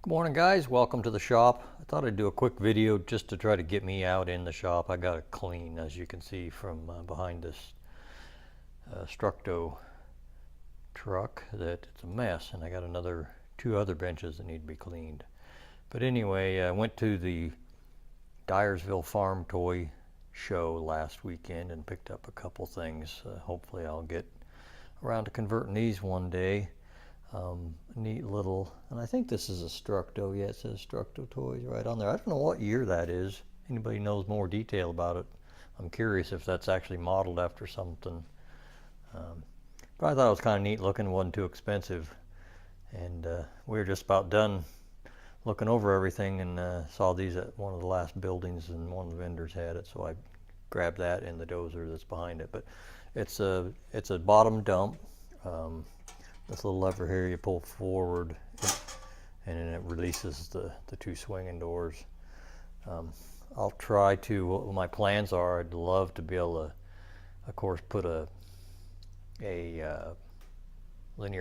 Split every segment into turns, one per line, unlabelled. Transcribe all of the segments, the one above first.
Good morning, guys. Welcome to the shop. I thought I'd do a quick video just to try to get me out in the shop. I got it clean, as you can see from behind this Structo truck, that it's a mess, and I got two other benches that need to be cleaned. But anyway, I went to the Dyersville farm toy show last weekend and picked up a couple things. Hopefully I'll get around to converting these one day. Neat little, and I think this is a Structo. Yeah, it says Structo Toys right on there. I don't know what year that is. Anybody knows more detail about it? I'm curious if that's actually modeled after something. But I thought it was kind of neat looking. Wasn't too expensive, and we were just about done looking over everything and saw these at one of the last buildings, and one of the vendors had it, so I grabbed that and the dozer that's behind it. But it's a bottom dump. This little lever here you pull forward, and then it releases the two swinging doors. I'll try to, what my plans are, I'd love to be able to, of course, put a linear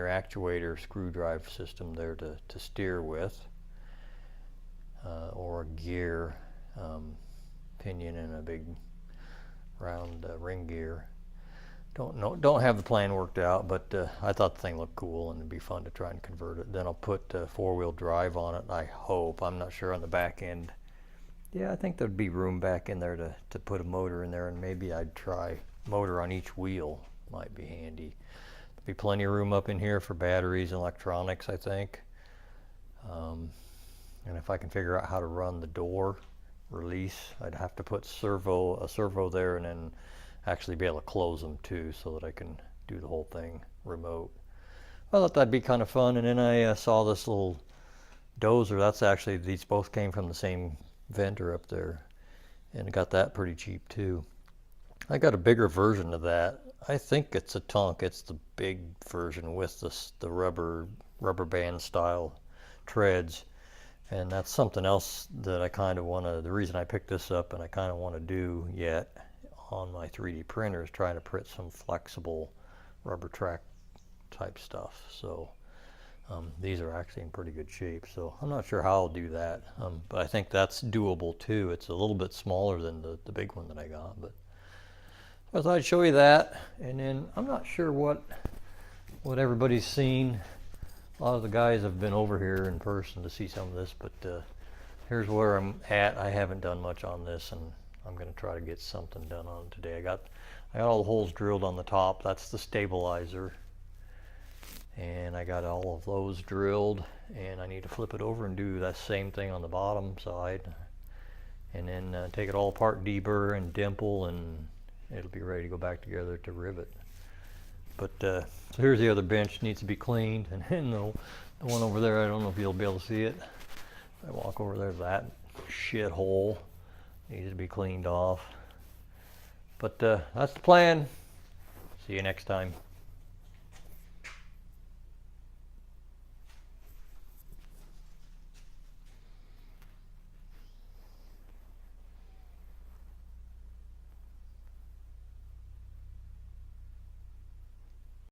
actuator screw drive system there to steer with, or a gear pinion and a big round ring gear. Don't have the plan worked out, but I thought the thing looked cool and it'd be fun to try and convert it. Then I'll put four-wheel drive on it, I hope. I'm not sure on the back end. Yeah, I think there'd be room back in there to put a motor in there, and maybe I'd try motor on each wheel. Might be handy. There'd be plenty of room up in here for batteries and electronics, I think. And if I can figure out how to run the door release, I'd have to put a servo there, and then actually be able to close them too, so that I can do the whole thing remote. I thought that'd be kind of fun. And then I saw this little dozer. That's actually, these both came from the same vendor up there, and got that pretty cheap too. I got a bigger version of that. I think it's a Tonk. It's the big version with the rubber band style treads, and that's something else that I kind of want to, the reason I picked this up and I kind of want to do yet on my 3D printer is trying to print some flexible rubber track type stuff. So these are actually in pretty good shape, so I'm not sure how I'll do that, but I think that's doable too. It's a little bit smaller than the big one that I got, but I thought I'd show you that. And then I'm not sure what everybody's seen. A lot of the guys have been over here in person to see some of this, but here's where I'm at. I haven't done much on this, and I'm going to try to get something done on it today. I got all the holes drilled on the top. That's the stabilizer, and I got all of those drilled, and I need to flip it over and do that same thing on the bottom side, and then take it all apart, deburr and dimple, and it'll be ready to go back together to rivet. But so here's the other bench, needs to be cleaned, and then the one over there, I don't know if you'll be able to see it. I walk over there, that shithole needs to be cleaned off. But that's the plan. See you next time.